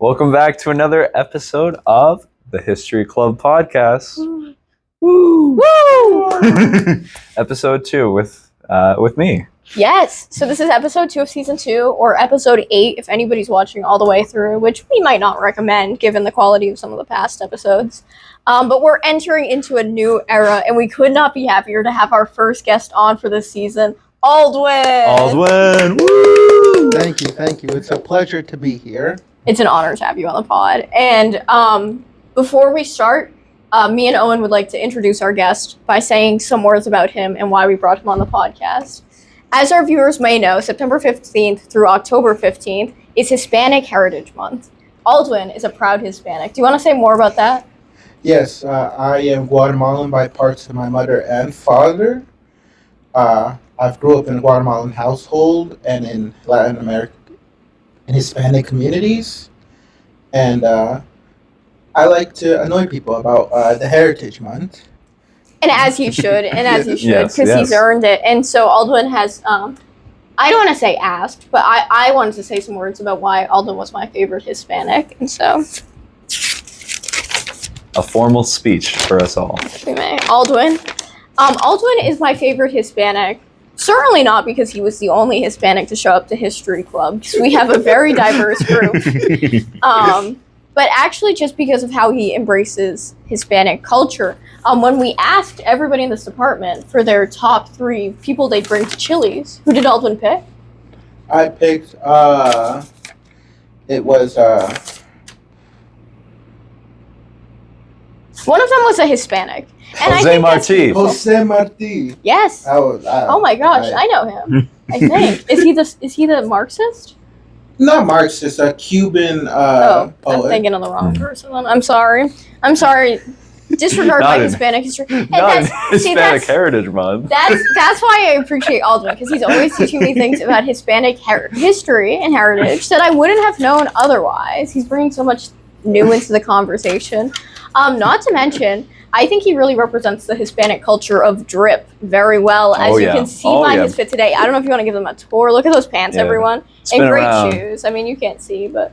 Welcome back to another episode of the History Club podcast. Woo! Woo! Episode 2 with me. Yes. So this is episode 2 of season 2, or episode 8 if anybody's watching all the way through, which we might not recommend given the quality of some of the past episodes. But we're entering into a new era, and we could not be happier to have our first guest on for this season, Aldwin. Aldwin! Woo! Thank you. It's a pleasure to be here. It's an honor to have you on the pod. And before we start, me and Owen would like to introduce our guest by saying some words about him and why we brought him on the podcast. As our viewers may know, September 15th through October 15th is Hispanic Heritage Month. Aldwin is a proud Hispanic. Do you want to say more about that? Yes, I am Guatemalan by parts of my mother and father. I've grew up in a Guatemalan household and in Latin America, in Hispanic communities. And I like to annoy people about the Heritage Month. And as you should, because Yes. he's earned it. And so Aldwin has, I don't want to say asked, but I wanted to say some words about why Aldwin was my favorite Hispanic. And so, A formal speech for us all. we may. Aldwin is my favorite Hispanic. Certainly not because he was the only Hispanic to show up to History Club, because we have a very diverse group. But actually just because of how he embraces Hispanic culture. When we asked everybody in this department for their top 3 people they'd bring to Chili's, who did Aldwin pick? I picked, it was, One of them was a Hispanic. And Jose Marti. Jose Marti. Yes. Oh my gosh, I know him. I think. Is he the Marxist? Not Marxist, a Cuban I'm poet. thinking of the wrong person. I'm sorry. Disregard my Hispanic history. And Not Hispanic Heritage Month. That's why I appreciate Aldwin, because he's always teaching me things about Hispanic history and heritage that I wouldn't have known otherwise. He's bringing so much new into the conversation. Not to mention, I think he really represents the Hispanic culture of drip very well, as you can see by his fit today. I don't know if you want to give them a tour. Look at those pants, everyone. Spin and great around. shoes. I mean, you can't see, but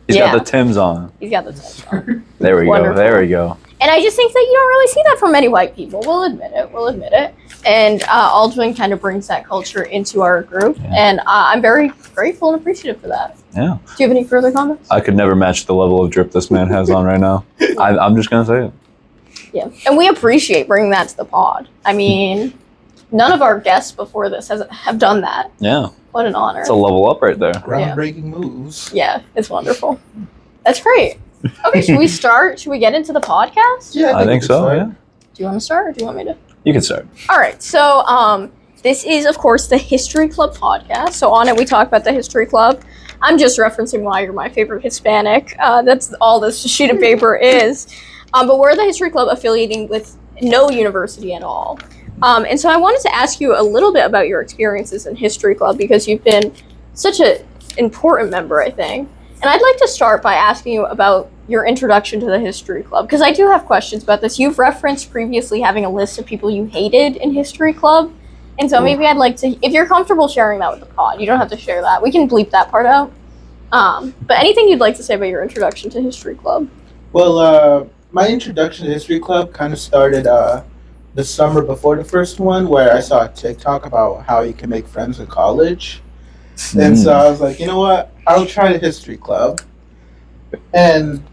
He's got the Timbs on. He's got the Timbs on. There we Wonderful. go. There we go. And I just think that you don't really see that from many white people. We'll admit it. And Aldwin kind of brings that culture into our group. Yeah. And I'm very grateful and appreciative for that. Yeah. Do you have any further comments? I could never match the level of drip this man has on right now. I'm just going to say it. Yeah. And we appreciate bringing that to the pod. I mean, none of our guests before this have done that. Yeah. What an honor. It's a level up right there. Groundbreaking moves. Yeah, it's wonderful. That's great. Okay, should we start? Should we get into the podcast? Yeah, I think we so, can yeah. start. Do you want to start, or do you want me to? You can start. All right, so this is, of course, the History Club podcast. So on it, we talk about the History Club. I'm just referencing why you're my favorite Hispanic. That's all this sheet of paper is. But we're the History Club affiliating with no university at all. And so I wanted to ask you a little bit about your experiences in History Club, because you've been such an important member, I think. And I'd like to start by asking you about your introduction to the History Club, because I do have questions about this. You've referenced previously having a list of people you hated in History Club. And so maybe I'd like to, if you're comfortable sharing that with the pod, you don't have to share that. We can bleep that part out. But anything you'd like to say about your introduction to History Club? Well, my introduction to History Club kind of started the summer before the first one, where I saw a TikTok about how you can make friends in college. And so I was like, you know what? I'll try the History Club. And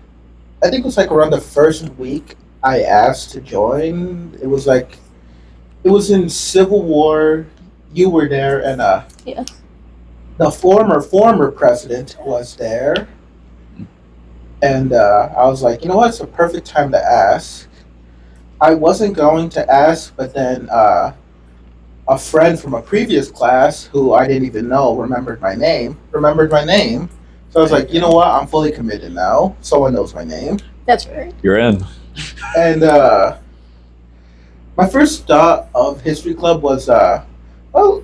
I think it was like around the first week I asked to join. It was in Civil War. You were there, and the former president was there. And I was like, you know what? It's a perfect time to ask. I wasn't going to ask, but then a friend from a previous class who I didn't even know remembered my name. So I was like, you know what? I'm fully committed now. Someone knows my name. That's great. You're in. And my first thought of History Club was, well,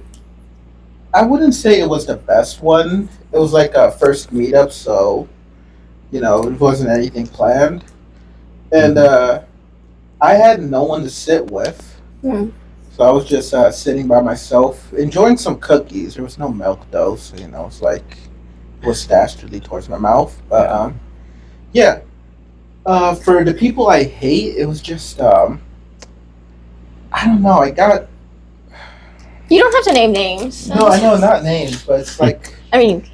I wouldn't say it was the best one. It was like a first meetup, so, you know, it wasn't anything planned. And I had no one to sit with. So I was just sitting by myself, enjoying some cookies. There was no milk, though, so, you know, it's like, it was stashed really towards my mouth. But Yeah. For the people I hate, it was just I don't know. I got You don't have to name names. no. I know not names, but it's like I mean,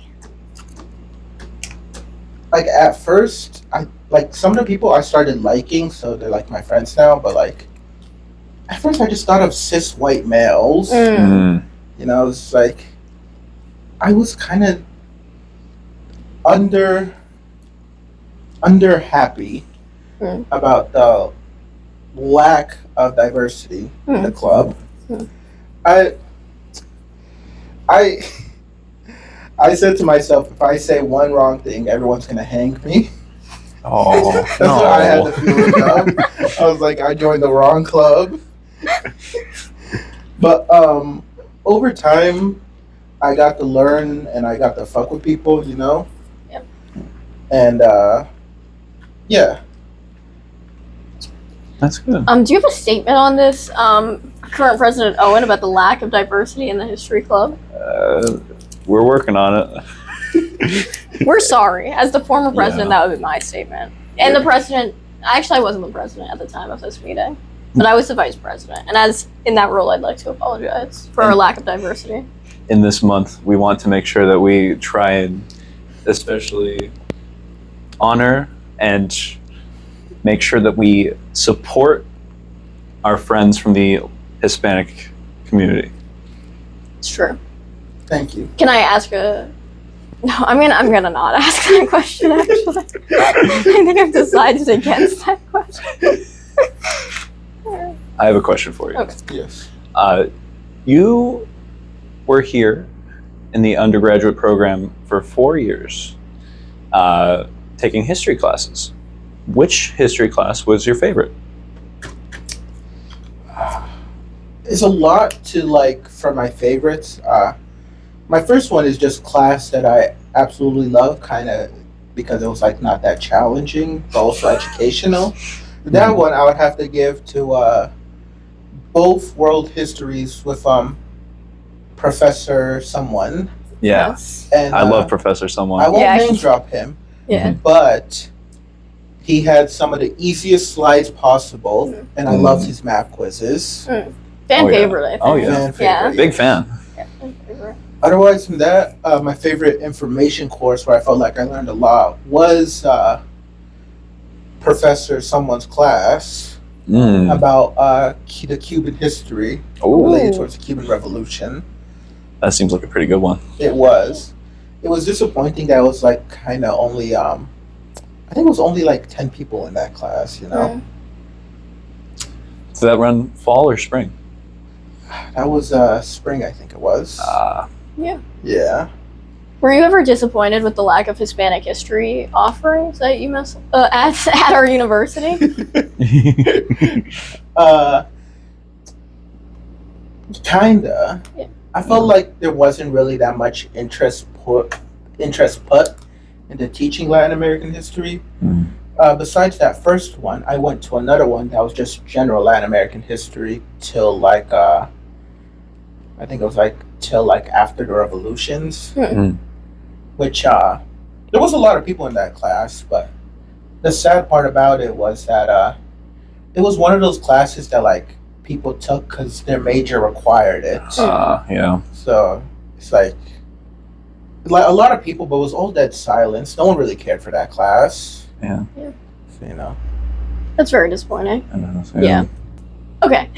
at first I like some of the people I started liking, so they're like my friends now. But like at first I just thought of cis white males. You know, it's like I was kind of under happy about the lack of diversity in the club. I I I said to myself, if I say one wrong thing, everyone's gonna hang me. Oh, That's what I had the feeling of. I was like, I joined the wrong club. But over time, I got to learn and I got to fuck with people, you know. Yep. And yeah. That's good. do you have a statement on this, current President Owen, about the lack of diversity in the History Club? We're working on it. We're sorry. As the former president, Yeah. that would be my statement. And the president, actually, I wasn't the president at the time of this meeting, but I was the vice president. And as in that role, I'd like to apologize for our lack of diversity. In this month, we want to make sure that we try and especially honor and make sure that we support our friends from the Hispanic community. It's true. Thank you. Can I ask a... No, I'm gonna not ask that question, actually. I think I've decided against that question. I have a question for you. Okay. Yes. You were here in the undergraduate program for 4 years, taking history classes. Which history class was your favorite? It's a lot to like for my favorites. My first one is just class that I absolutely love, kind of because it was like not that challenging, but also educational. That one I would have to give to both world histories with Professor someone. Yeah, And I love Professor Someone. I won't Yeah, name drop him, Yeah. but he had some of the easiest slides possible, and I loved his math quizzes. Fan Oh, yeah. favorite, I think. Oh, yeah. Fan favorite. Big fan. Yeah, fan favorite. Otherwise than that, my favorite information course where I felt like I learned a lot was Professor someone's class about the Cuban history related towards the Cuban Revolution. That seems like a pretty good one. It was disappointing that it was like kind of only I think it was only like 10 people in that class, you know. Did that run fall or spring? That was spring, I think it was. Yeah. Were you ever disappointed with the lack of Hispanic history offerings that you missed at our university? Kinda. Yeah. I felt like there wasn't really that much interest put into teaching Latin American history. Besides that first one, I went to another one that was just general Latin American history till like I think it was like till like after the revolutions, which there was a lot of people in that class. But the sad part about it was that it was one of those classes that like people took because their major required it. Yeah. So it's like a lot of people, but it was all dead silence. No one really cared for that class. Yeah. So, you know. That's very disappointing. I don't know. Yeah. Okay.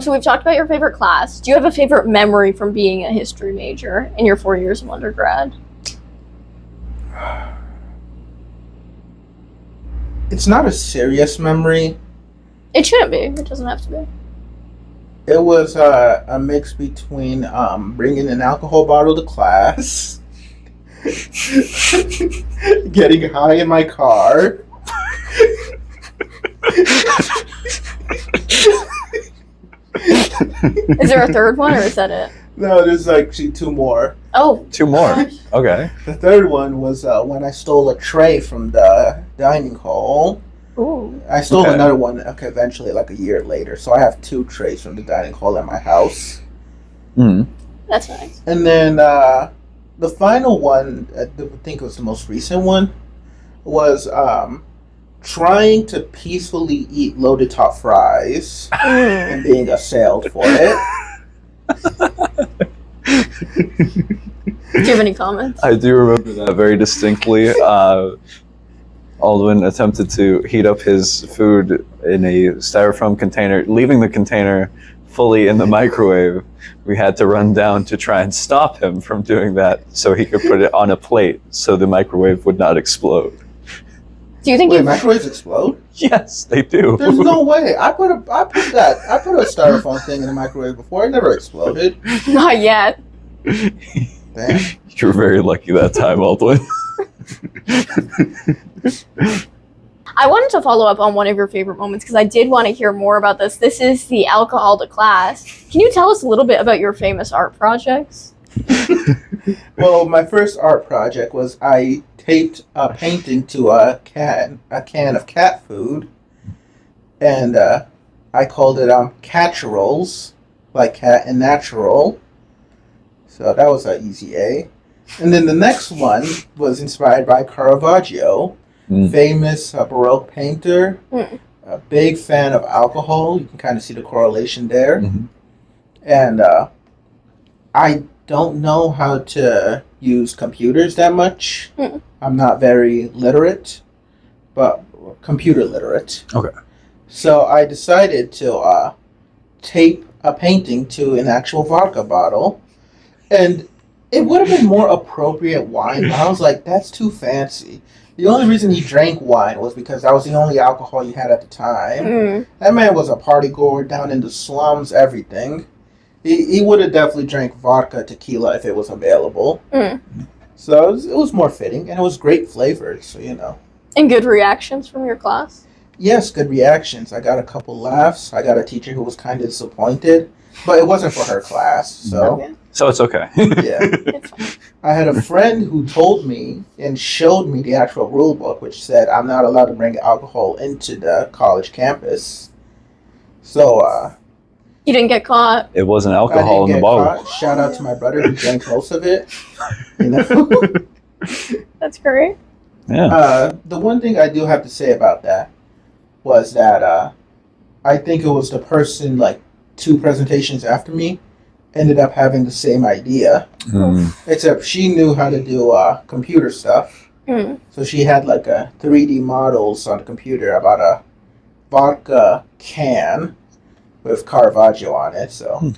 So we've talked about your favorite class. Do you have a favorite memory from being a history major in your 4 years of undergrad? It's not a serious memory. It shouldn't be. It doesn't have to be. It was a mix between bringing an alcohol bottle to class, getting high in my car. Is there a third one, or is that it? No, there's actually two more. Oh, 2 more. gosh. Okay. The third one was when I stole a tray from the dining hall. Ooh. I stole Okay. another one eventually, like a year later. So I have 2 trays from the dining hall at my house. That's nice. And then the final one, I think it was the most recent one. was trying to peacefully eat loaded top fries and being assailed for it. Do you have any comments? I do remember that very distinctly. Aldwin attempted to heat up his food in a styrofoam container, leaving the container fully in the microwave. We had to run down to try and stop him from doing that so he could put it on a plate so the microwave would not explode. Do you think Wait, microwaves explode? Yes, they do. There's no way. I put a styrofoam thing in the microwave before. It never exploded. Not yet. Damn. You were very lucky that time, Aldwin. I wanted to follow up on one of your favorite moments because I did want to hear more about this. This is the alcohol to class. Can you tell us a little bit about your famous art projects? Well, my first art project was I taped a painting to a can of cat food, and I called it Catcherolls, like cat and natural. So that was an easy A. And then the next one was inspired by Caravaggio, famous Baroque painter, a big fan of alcohol. You can kind of see the correlation there. Mm-hmm. And I don't know how to use computers that much. I'm not very literate, but computer literate. Okay. So I decided to tape a painting to an actual vodka bottle. And it would have been more appropriate wine, but I was like, that's too fancy. The only reason he drank wine was because that was the only alcohol he had at the time. That man was a party goer down in the slums, everything. He would have definitely drank vodka, tequila if it was available. So it was more fitting, and it was great flavors, so you know. And good reactions from your class? Yes, good reactions. I got a couple laughs. I got a teacher who was kind of disappointed, but it wasn't for her class, so... Okay. So it's okay. Yeah. It's fine. I had a friend who told me and showed me the actual rule book, which said I'm not allowed to bring alcohol into the college campus. So, You didn't get caught? It wasn't I alcohol didn't in the get bottle. caught. Shout out to my brother who drank most of it. You know? That's great. Yeah. The one thing I do have to say about that was that I think it was the person, like, 2 presentations after me ended up having the same idea. Except she knew how to do computer stuff. So she had, like, a 3D models on the computer about a vodka can with Caravaggio on it, so...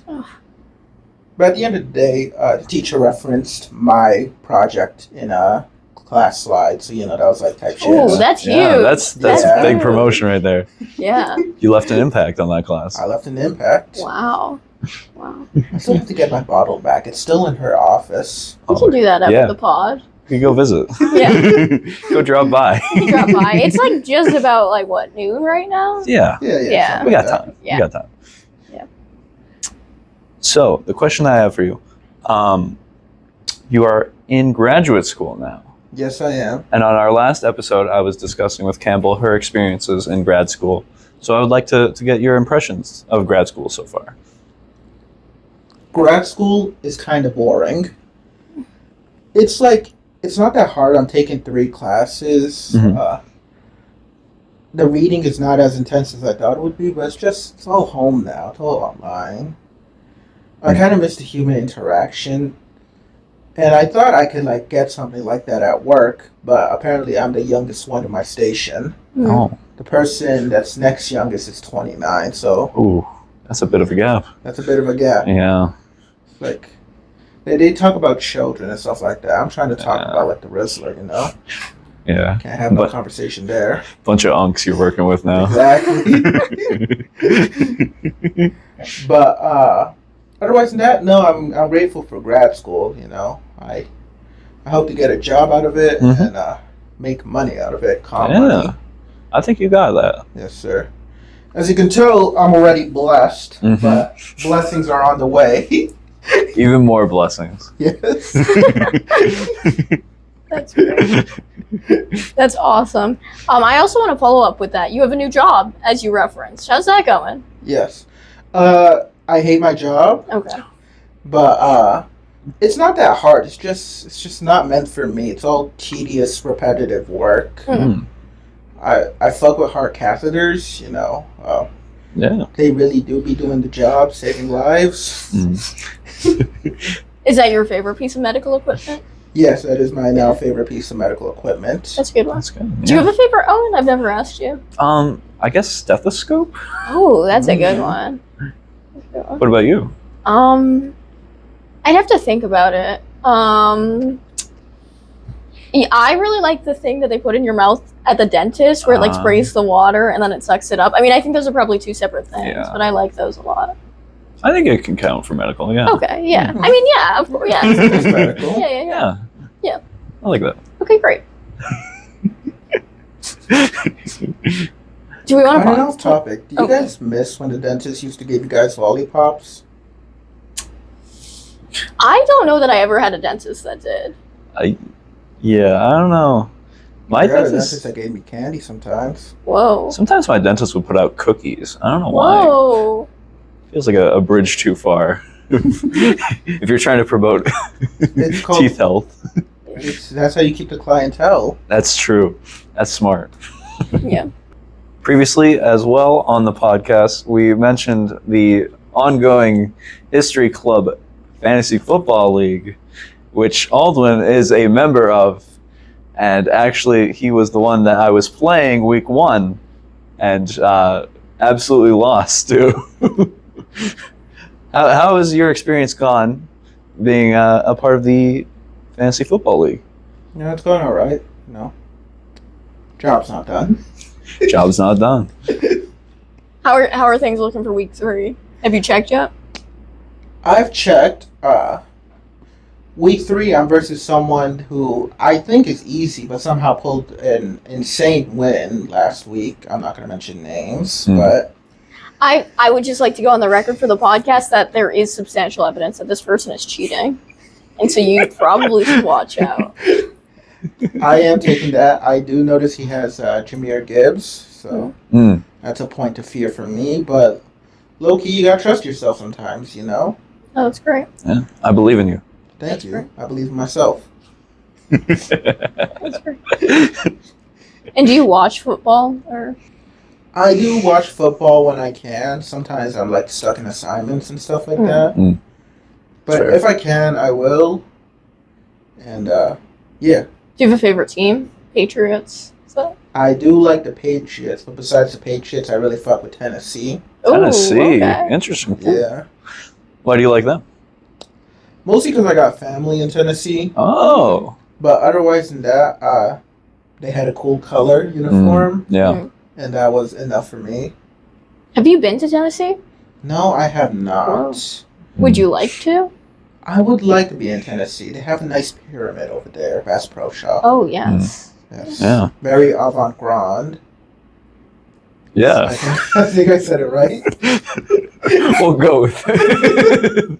But at the end of the day, the teacher referenced my project in a class slide, so, you know, that was, like, type shit. Oh, that's Yeah, huge. that's Yeah. big promotion right there. Yeah. You left an impact on that class. I left an impact. Wow. Wow. I still have to get my bottle back. It's still in her office. We can do that after yeah. the pod. You can go visit. Yeah. Go drop by. You drop by. It's like just about like what, noon right now? Yeah. Yeah. something We got like that. time. Yeah. We got time. Yeah. So the question I have for you, you are in graduate school now. Yes, I am. And on our last episode, I was discussing with Campbell her experiences in grad school. So I would like to get your impressions of grad school so far. Grad school is kind of boring. It's like, it's not that hard. I'm taking 3 classes. The reading is not as intense as I thought it would be, but it's all home now. It's all online. I kind of miss the human interaction. And I thought I could like get something like that at work, but apparently I'm the youngest one in my station. Oh. The person that's next youngest is 29, so Ooh, that's a bit of a gap. that's a bit of a gap. Yeah. Like, they talk about children and stuff like that. I'm trying to talk about like the Rizzler, you know? Yeah. Can't have no But- conversation there. Bunch of unks you're working with now. Exactly. But otherwise than that, no, I'm grateful for grad school, you know. I hope to get a job out of it and make money out of it. Money. I think you got that. Yes, sir. As you can tell, I'm already blessed, but blessings are on the way. Even more blessings. Yes. That's great. That's awesome. I also want to follow up with that. You have a new job, as you referenced. How's that going? Yes. I hate my job, Okay. but It's not that hard. It's just not meant for me. It's all tedious, repetitive work. Mm. I fuck with heart catheters. Yeah. They really do be doing the job, saving lives. Is that your favorite piece of medical equipment? Yes, that is my now favorite piece of medical equipment. That's a good one. That's good. Do you have a favorite Owen? I've never asked you. I guess stethoscope. Oh, that's a good one. What about you? I'd have to think about it. Yeah, I really like the thing that they put in your mouth at the dentist where it like sprays the water and then it sucks it up. I mean, I think those are probably two separate things, but I like those a lot. I think it can count for medical, yeah. Okay, yeah. I mean, yeah, of course, yeah. It's medical. Yeah. I like that. Okay, great. Do we want to On an off topic, do you guys miss when the dentist used to give you guys lollipops? I don't know that I ever had a dentist that did. Yeah, I don't know. I got a dentist that gave me candy sometimes. Whoa. Sometimes my dentist would put out cookies. I don't know why. Whoa. Feels like a bridge too far. If you're trying to promote It's called- teeth health. That's how you keep the clientele. That's true. That's smart. Yeah. Previously, as well, on the podcast, we mentioned the ongoing History Club Fantasy Football League, which Aldwin is a member of. And actually, he was the one that I was playing week 1 and absolutely lost to. How has your experience gone being a part of the Fantasy Football League? Yeah, it's going all right. Job's not done. Job's not done. How are things looking for week 3? Have you checked yet? I've checked. Week 3, I'm versus someone who I think is easy, but somehow pulled an insane win last week. I'm not going to mention names, but I would just like to go on the record for the podcast that there is substantial evidence that this person is cheating. And so you probably should watch out. I am taking that. I do notice he has Jahmyr Gibbs, so that's a point of fear for me. But low-key, you got to trust yourself sometimes, Oh, that's great. Yeah, I believe in you. Thank you. I believe in myself. That's great. And do you watch football or? I do watch football when I can. Sometimes I'm like stuck in assignments and stuff like that. But Fair. if I can, I will. And yeah. Do you have a favorite team? Patriots? So? I do like the Patriots, but besides the Patriots, I really fuck with Tennessee. Tennessee. Okay. Interesting. Yeah. Why do you like them? Mostly because I got family in Tennessee. Oh. But otherwise than that, they had a cool color uniform. Yeah. And that was enough for me. Have you been to Tennessee? No, I have not. Whoa. Would you like to? I would like to be in Tennessee. They have a nice pyramid over there, Bass Pro Shop. Oh, yes. Yes. Yeah. Very avant-garde. Yeah. I think I said it right. We'll go with it.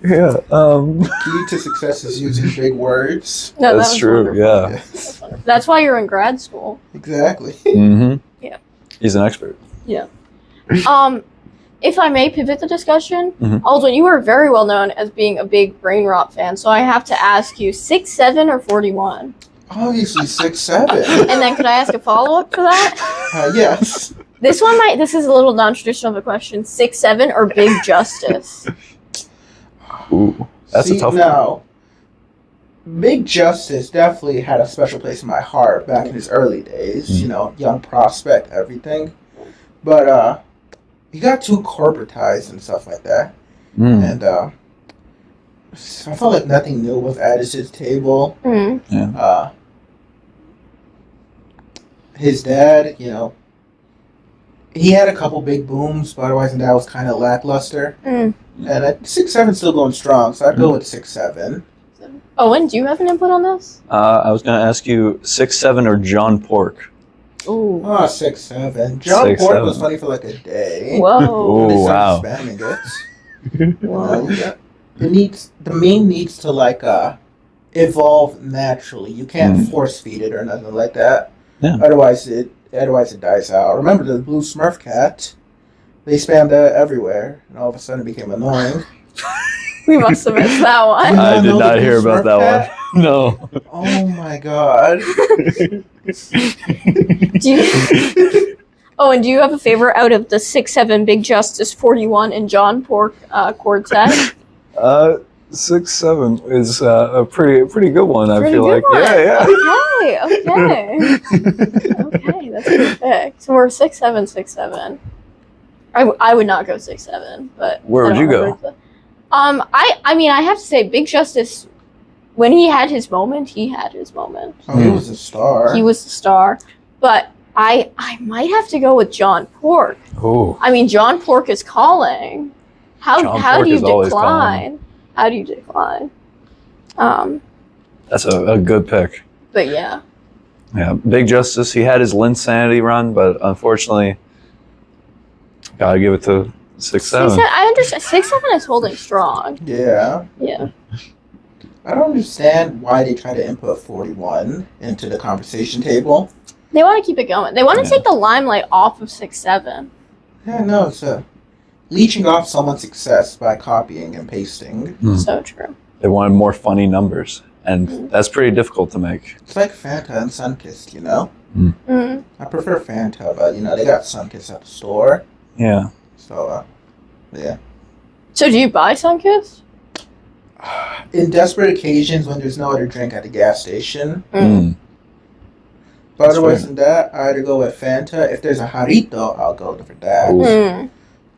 Yeah. Key to success is using big words. No, That's true. wonderful. Yeah. Yes. That's why you're in grad school. Exactly. Yeah. He's an expert. Yeah. If I may pivot the discussion, Mhm. Aldwin, you are very well known as being a big brain rot fan, so I have to ask you, 6'7" or 41? Obviously 6'7". And then could I ask a follow-up to that? Yes. This is a little non-traditional of a question. 6'7" or Big Justice? Ooh, that's a tough one. Now, Big Justice definitely had a special place in my heart back in his early days. Young prospect, everything. But he got too corporatized and stuff like that. And I felt like nothing new was added to his table. Yeah. His dad, he had a couple big booms, but otherwise that was kind of lackluster. And 6'7" still going strong, so I'd go with 6'7". Owen, do you have an input on this? I was going to ask you 6'7" or John Pork. Ooh. Oh, 6'7". John 6'7". Pork was funny for like a day. Whoa. They Oh, wow. started spamming it. The meme needs to evolve naturally. You can't force feed it or nothing like that. Yeah. Otherwise it dies out. Remember the blue Smurf cat? They spammed that everywhere, and all of a sudden it became annoying. We must have missed that one. Yeah. I did know the not blue hear about Smurf that cat? one. No. Oh my god. Do you, oh, and do you have a favorite out of the 6'7" Big Justice 41 and John Pork quartet? 6'7" is a pretty good one. I Pretty feel good like. one. Yeah. Okay, that's a good pick. So we're 6'7", 6'7". I would not go 6'7", but Where would I you don't go? know the- I mean, I have to say, Big Justice, when he had his moment, he had his moment. Oh, he was a star. He was the star, but I might have to go with John Pork. Ooh. I mean, John Pork is calling. How John how Pork do you is always decline? How do you decline? That's a good pick. But yeah. Yeah, Big Justice. He had his Linsanity run, but unfortunately, gotta give it to 6'7". I understand. 6'7" is holding strong. Yeah. Yeah. I don't understand why they try to input 41 into the conversation table. They want to keep it going. They want to Yeah. take the limelight off of 6'7". Yeah, no, it's leeching off someone's success by copying and pasting. So true. They wanted more funny numbers, and that's pretty difficult to make. It's like Fanta and Sunkist, you know? Mm. I prefer Fanta, but, they got Sunkist at the store. Yeah. So, yeah. So do you buy Sunkist? In desperate occasions when there's no other drink at the gas station. Mm. But That's otherwise fair. than that, I either go with Fanta. If there's a Jarrito, I'll go for that. Ooh. Mm.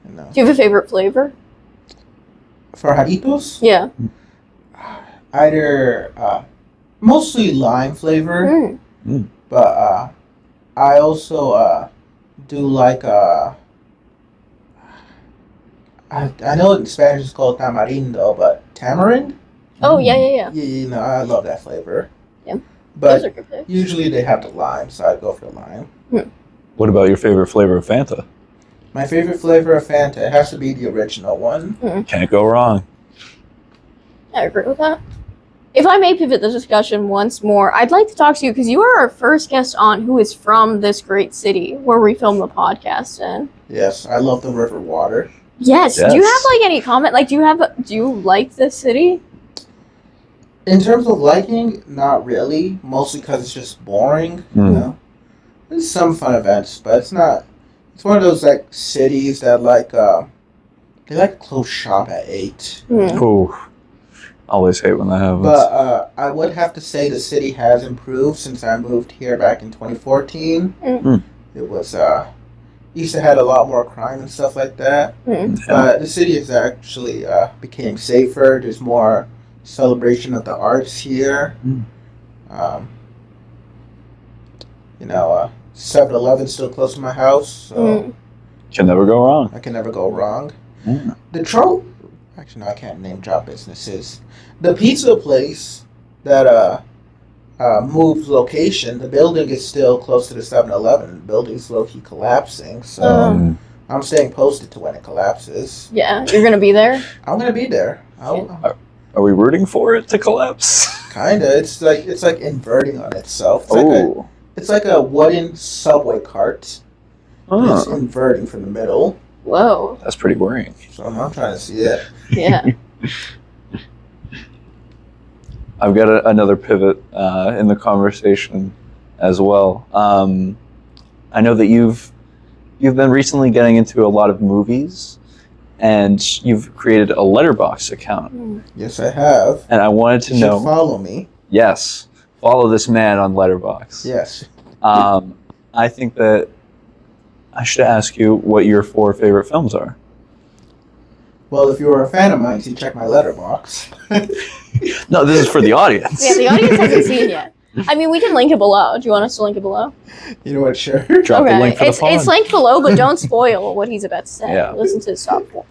You know. Do you have a favorite flavor? For Jarritos, Yeah. either mostly lime flavor, Mm. but I also do like I know in Spanish it's called tamarindo, but tamarind? Oh yeah. Yeah, I love that flavor. Yeah. Those are But good picks. usually they have the lime, so I go for the lime. What about your favorite flavor of Fanta? My favorite flavor of Fanta, it has to be the original one. Can't go wrong. I agree with that. If I may pivot the discussion once more, I'd like to talk to you because you are our first guest on who is from this great city where we film the podcast in. Yes, I love the river water. Yes. Yes. Do you have any comment? Like, do you like this city? In terms of liking, not really. Mostly because it's just boring. You know, there's some fun events, but it's not. It's one of those cities that they like to close shop at 8. Ooh. Always hate when that happens. But I would have to say the city has improved since I moved here back in 2014. It was used to have a lot more crime and stuff like that. But the city has actually became safer. There's more celebration of the arts here. 7-Eleven's still close to my house, so Can never go wrong. I can never go wrong. Yeah. Actually, no, I can't name drop businesses. The pizza place that moved location, the building is still close to the 7-Eleven. The building's low-key collapsing, so I'm staying posted to when it collapses. Yeah, you're gonna be there. I'm gonna be there. Are we rooting for it to collapse? Kinda. It's like inverting on itself. Oh. It's like a wooden subway cart. It's inverting from the middle. Whoa. That's pretty worrying. So I'm trying to see it. Yeah. I've got another pivot in the conversation as well. I know that you've been recently getting into a lot of movies, and you've created a letterboxd account. Yes, I have. And I wanted to You should know. follow me. Yes, follow this man on Letterboxd. Yes. I think that I should ask you what your 4 favorite films are. Well, if you were a fan of mine, you check my letterbox. No, this is for the audience. Yeah, the audience hasn't seen yet. I mean, we can link it below. Do you want us to link it below? You know what? Sure. Drop the link for the pod. It's linked below, but don't spoil what he's about to say. Yeah. Listen to his top 4.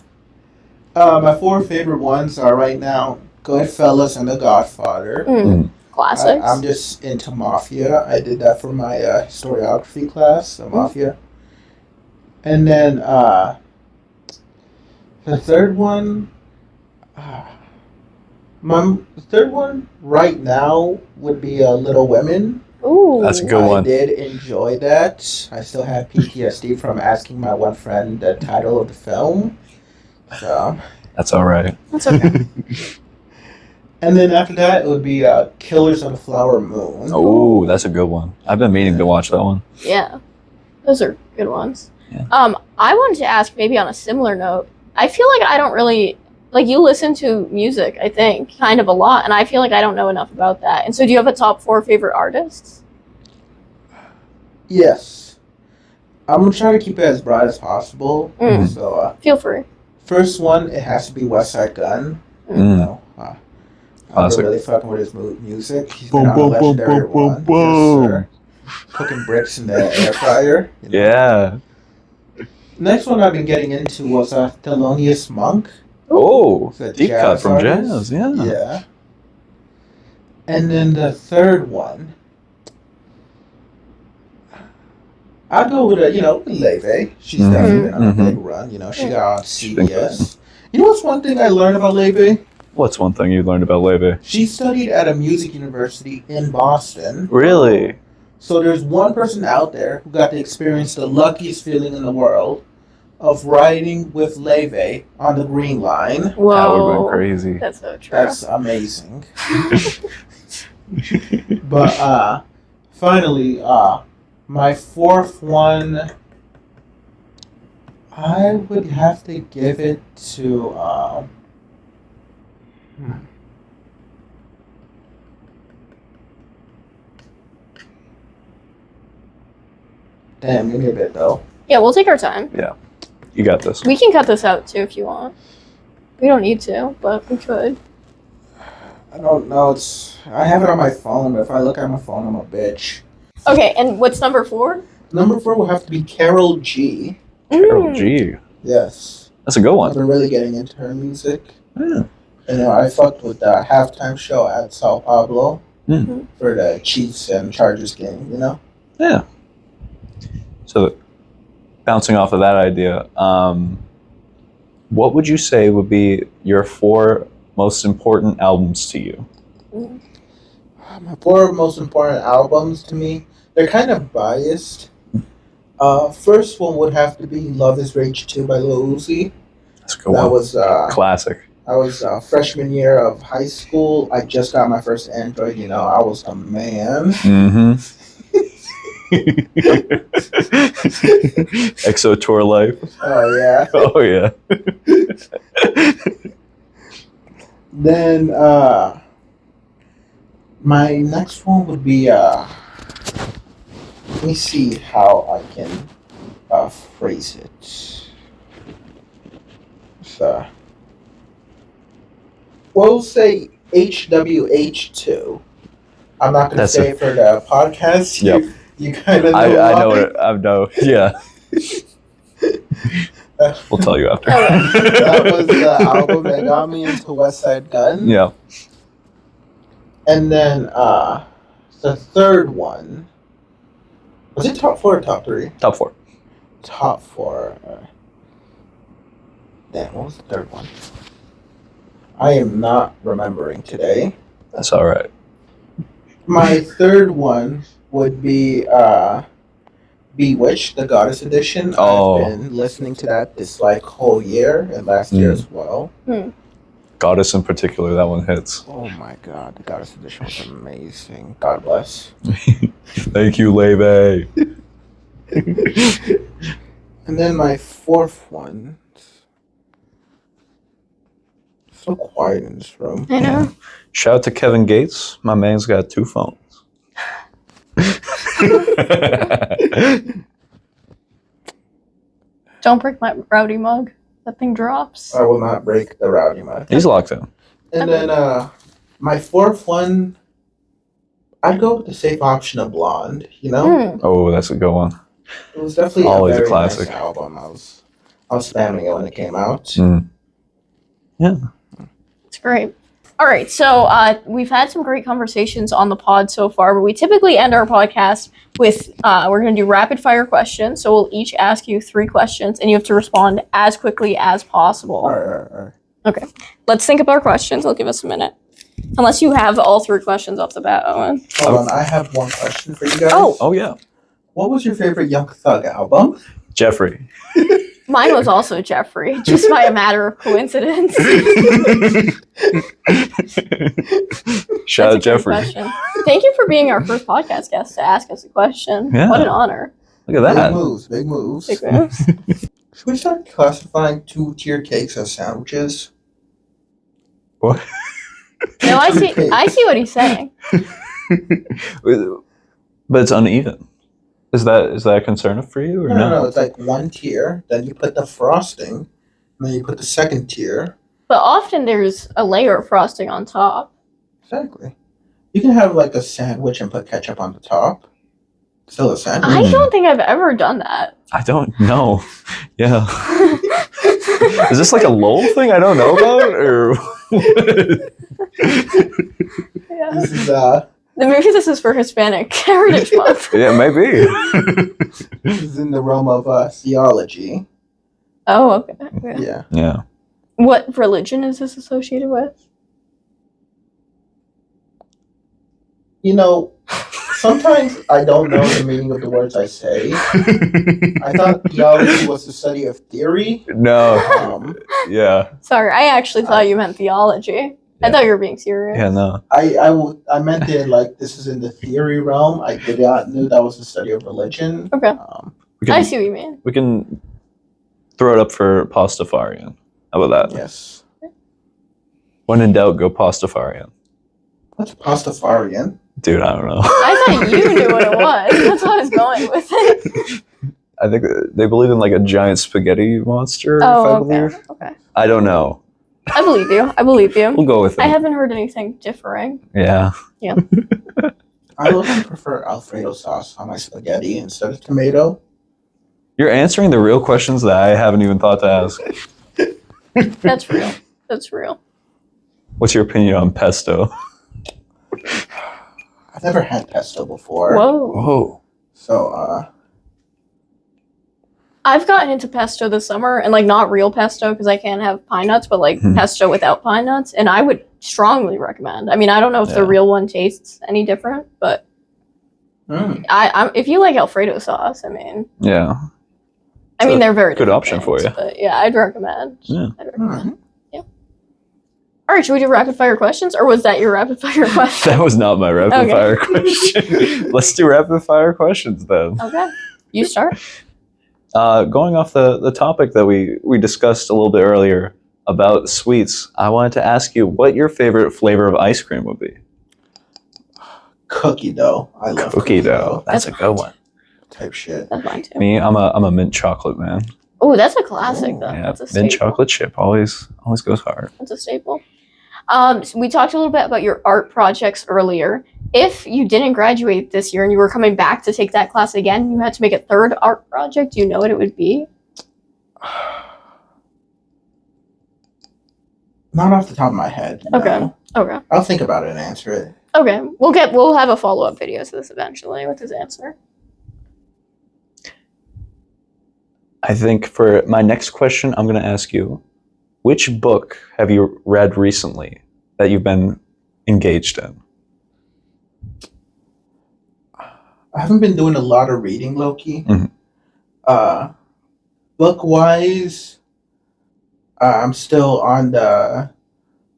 My 4 favorite ones are right now Goodfellas and The Godfather. Classics. I'm just into mafia. I did that for my historiography class, so mafia. And then the third one, the third one right now would be Little Women. Ooh. That's a good I one. did enjoy that. I still have PTSD from asking my one friend the title of the film. So, That's all right. That's okay. and then after that, it would be Killers of the Flower Moon. Oh, that's a good one. I've been meaning to watch that one. Yeah. Those are good ones. Yeah. I wanted to ask, maybe on a similar note, I feel like I don't really, like, you listen to music, I think, kind of a lot, and I feel like I don't know enough about that. And so do you have a top 4 favorite artists? Yes. I'm going to try to keep it as broad as possible. Mm. So, Feel free. first one, it has to be West Side Gun. Mm. You know, I've Classic. been really fucking with his music. He's been on a legendary one. Yes, sir. Cooking bricks in the air fryer. You know. Yeah. Next one I've been getting into was Thelonious Monk. Oh, It's a deep cut jazz from artist. jazz. Yeah. Yeah. And then the third one, I'd go with Leve. She's definitely been on a big run. You know, she got on CBS. You know what's one thing I learned about Leve? What's one thing you learned about Leve? She studied at a music university in Boston. Really? So there's one person out there who got to experience the luckiest feeling in the world of riding with Leve on the Green Line. Whoa. That would have been crazy. That's so true. That's amazing. But finally, my fourth one, I would have to give it to damn, give me a bit though. Yeah, we'll take our time. You got this. We can cut this out too if you want. We don't need to, but we could. I don't know. I have it on my phone, but if I look at my phone, I'm a bitch. Okay, and what's number 4? Number 4 will have to be Carol G. Carol G. Yes. That's a good I've one. been really getting into her music. Yeah. You know, I fucked with the halftime show at Sao Paulo Mm. for the Chiefs and Chargers game, you know? Yeah. So, bouncing off of that idea, what would you say would be your 4 most important albums to you? My 4 most important albums to me, they're kind of biased. First one would have to be Love is Rage 2 by Lil Uzi. That's a good That one. was Classic. I was freshman year of high school. I just got my first Android. You know, I was a man. Mm-hmm. EXO Tour Life. Oh yeah. Oh yeah. Then my next one would be let me see how I can phrase it. So we'll say HWH2. I'm not gonna That's say it for the podcast. Yep. You kind of know. I know why. it. I know. Yeah. We'll tell you after. That was the album that got me into West Side Gun. Yeah. And then the third one, was it top 4 or top 3? Top 4. Top 4. Damn, what was the third one? I am not remembering today. That's all right. My third one would be Bewitched, the Goddess Edition. Oh. I've been listening to that this whole year and last year as well. Goddess in particular, that one hits. Oh my god, the Goddess Edition was amazing. God bless. Thank you, Leve. And then my fourth one. So quiet in this room. I know. Shout out to Kevin Gates. My man's got 2 phones. Don't break my rowdy mug. That thing drops. I will not break the rowdy mug. He's locked in. And then my fourth one, I'd go with the safe option of Blonde, you know? Oh, that's a good one. It was definitely Always a a very classic. nice album. I was spamming it when it came out. Mm. Yeah. It's great. All right, so we've had some great conversations on the pod so far, but we typically end our podcast with, we're going to do rapid fire questions. So we'll each ask you 3 questions, and you have to respond as quickly as possible. All right. Okay, let's think of our questions. I'll give us a minute. Unless you have all 3 questions off the bat, Owen. Hold on, I have one question for you guys. Oh yeah, What was your favorite Young Thug album? Jeffrey. Mine was also Jeffrey, just by a matter of coincidence. Shout out That's a great Jeffrey. question. Thank you for being our first podcast guest to ask us a question. Yeah. What an honor. Look at that. Big moves, big moves. Big moves. Should we start classifying 2-tier cakes as sandwiches? What? No, I see what he's saying. But it's uneven. Is that a concern for you or No, it's like 1 tier, then you put the frosting, and then you put the second tier. But often there's a layer of frosting on top. Exactly. You can have like a sandwich and put ketchup on the top. Still a sandwich. I don't think I've ever done that. I don't know. Yeah. Is this like a Lowell thing I don't know about, or? Yeah. This is Maybe this is for Hispanic Heritage Month. Yeah, maybe. this is in the realm of theology. Oh, okay. Okay. Yeah. Yeah. What religion is this associated with? You know, sometimes I don't know the meaning of the words I say. I thought theology was the study of theory. No. Yeah. Sorry, I actually thought you meant theology. I thought you were being serious. Yeah. No. I meant it like this is in the theory realm. I did not knew that was the study of religion. Okay. We can, I see what you mean. We can throw it up for Pastafarian. How about that? Yes. When in doubt, go Pastafarian. What's Pastafarian? Dude, I don't know. I thought you knew what it was. That's why I was going with it. I think they believe in like a giant spaghetti monster. Oh, if I okay. believe. Okay. I don't know. I believe you. I believe you. We'll go with it. I haven't heard anything differing. Yeah. I also prefer Alfredo sauce on my spaghetti instead of tomato. You're answering the real questions that I haven't even thought to ask. That's real. That's real. What's your opinion on pesto? I've never had pesto before. Whoa. Whoa. So, I've gotten into pesto this summer, and like not real pesto because I can't have pine nuts, but like pesto without pine nuts, and I would strongly recommend. I mean, I don't know if the real one tastes any different, but I if you like Alfredo sauce, I mean, Yeah. I mean they're very good different option for things, you. But yeah, I'd recommend. Yeah. I'd recommend. Yeah. All right, should we do rapid fire questions, or was that your rapid fire question? That was not my rapid fire question. Let's do rapid fire questions then. Okay, you start. Going off the topic that we discussed a little bit earlier about sweets, I wanted to ask you what your favorite flavor of ice cream would be. cookie dough. I love Cookie dough. That's a good one. Type shit. That's mine too. Me, I'm a mint chocolate man. Oh, that's a classic though. Yeah, That's a staple. mint chocolate chip always goes hard. That's a staple. So we talked a little bit about your art projects earlier. If you didn't graduate this year and you were coming back to take that class again, you had to make a third art project. Do you know what it would be? Not off the top of my head. No. Okay. I'll think about it and answer it. Okay. We'll have a follow-up video to this eventually with his answer. I think for my next question, I'm going to ask you, which book have you read recently that you've been engaged in? I haven't been doing a lot of reading, low-key. Mhm. Book-wise, I'm still on the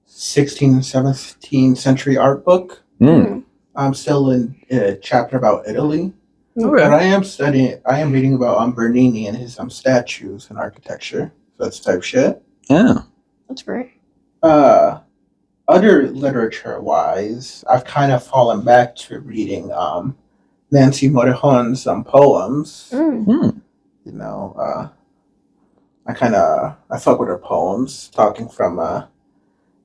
16th and 17th century art book. I'm still in a chapter about Italy. But I am reading about Bernini and his statues and architecture. So that's type shit. Yeah. That's great. Other literature-wise, I've kind of fallen back to reading Nancy Morejon's poems. You know, I fuck with her poems, talking from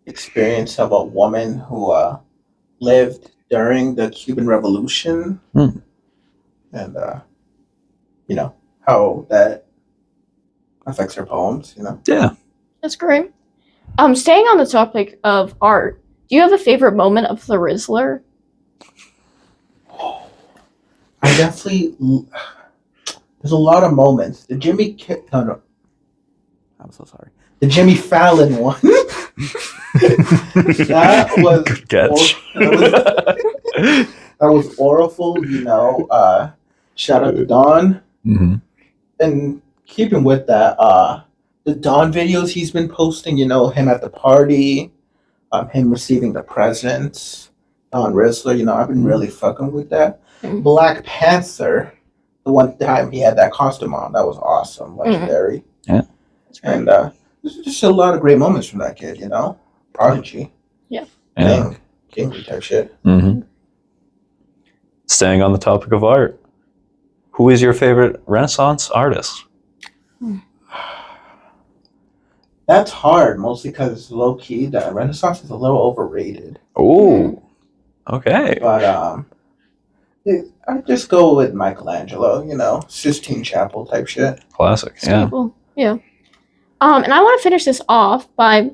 experience of a woman who lived during the Cuban Revolution, and you know how that affects her poems. You know. Yeah. That's great. Staying on the topic of art, do you have a favorite moment of the Rizzler? I definitely. There's a lot of moments. No, I'm so sorry. The Jimmy Fallon one. That was Good catch. That was Oriful, shout out to Don. Mm-hmm. And keeping with that, the Don videos he's been posting, him at the party, him receiving the presents, Don Rizzler, I've been really fucking with that. Mm. Black Panther, the one time he had that costume on, that was awesome, legendary. Yeah. And there's just a lot of great moments from that kid, Prodigy. Yeah. Kingly type shit. Mm-hmm. Staying on the topic of art, who is your favorite Renaissance artist? That's hard, mostly because low key, the Renaissance is a little overrated. Oh, okay. But I'd just go with Michelangelo, Sistine Chapel type shit. Classic. Yeah. Staple. Yeah. And I want to finish this off by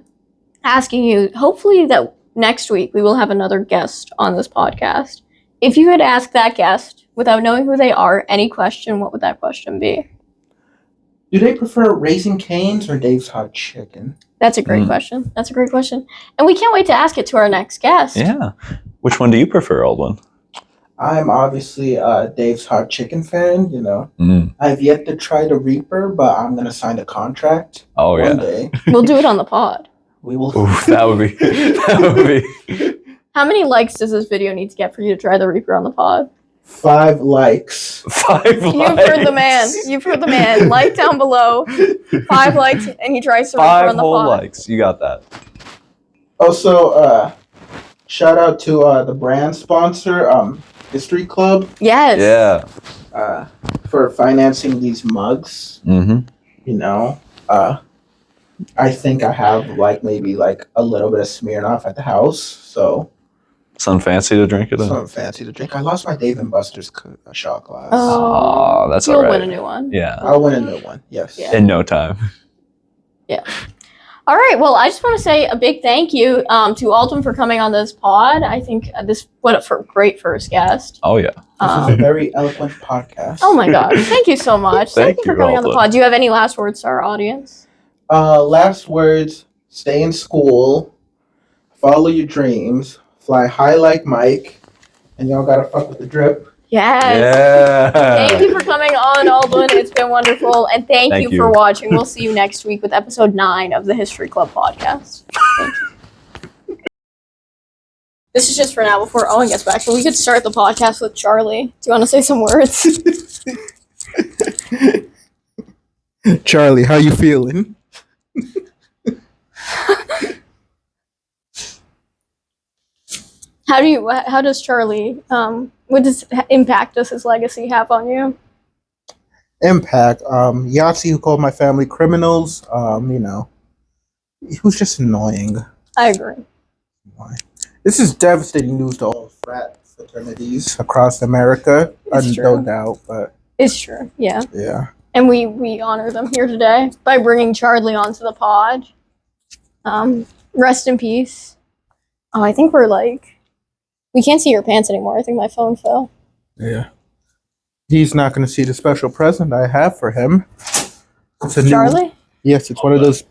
asking you, hopefully that next week we will have another guest on this podcast. If you could ask that guest, without knowing who they are, any question, what would that question be? Do they prefer Raising Cane's or Dave's Hot Chicken? That's a great question. That's a great question. And we can't wait to ask it to our next guest. Yeah. Which one do you prefer, Aldwin? I'm obviously a Dave's Hot Chicken fan, Mm. I've yet to try the Reaper, but I'm going to sign a contract Oh, one yeah. day. We'll do it on the pod. We will. Ooh, that would be. How many likes does this video need to get for you to try the Reaper on the pod? 5 likes. 5 likes. You've heard the man. You've heard the man. Like down below. 5 likes, and he tries to Reaper 5 on the whole pod. likes. You got that. Also, shout out to the brand sponsor, History Club, Yes. Yeah. for financing these mugs. Mm-hmm. I think I have maybe a little bit of Smirnoff at the house, so Something fancy to drink it in? something fancy to drink. I lost my Dave and Buster's shot glass. Oh, that's You'll all right. win a new one. Yeah. I'll win a new one. Yes. Yeah. In no time. All right. Well, I just want to say a big thank you to Aldwin for coming on this pod. I think what a great first guest. Oh, yeah. This is a very eloquent podcast. Oh my God. Thank you so much. Thank you for you, coming on the Aldwin. pod. Do you have any last words to our audience? Last words: stay in school, follow your dreams, fly high like Mike, and y'all gotta fuck with the drip. Yes. Yeah. Thank you for coming on, Aldwin. It's been wonderful. And thank you for you. watching. We'll see you next week with episode 9 of the History Club podcast. Thank you. This is just for now before Owen gets back, but we could start the podcast with Charlie. Do you want to say some words? Charlie, how you feeling? How does Charlie, what impact does his legacy have on you? Impact. Yahtzee, who called my family criminals. He was just annoying. I agree. This is devastating news to all frat fraternities across America. It's No true. doubt, but It's true, yeah. yeah. And we honor them here today by bringing Charlie onto the pod. Rest in peace. Oh, I think we can't see your pants anymore. I think my phone fell. Yeah. He's not going to see the special present I have for him. It's a Charlie? Yes, it's one of those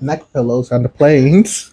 neck pillows on the planes.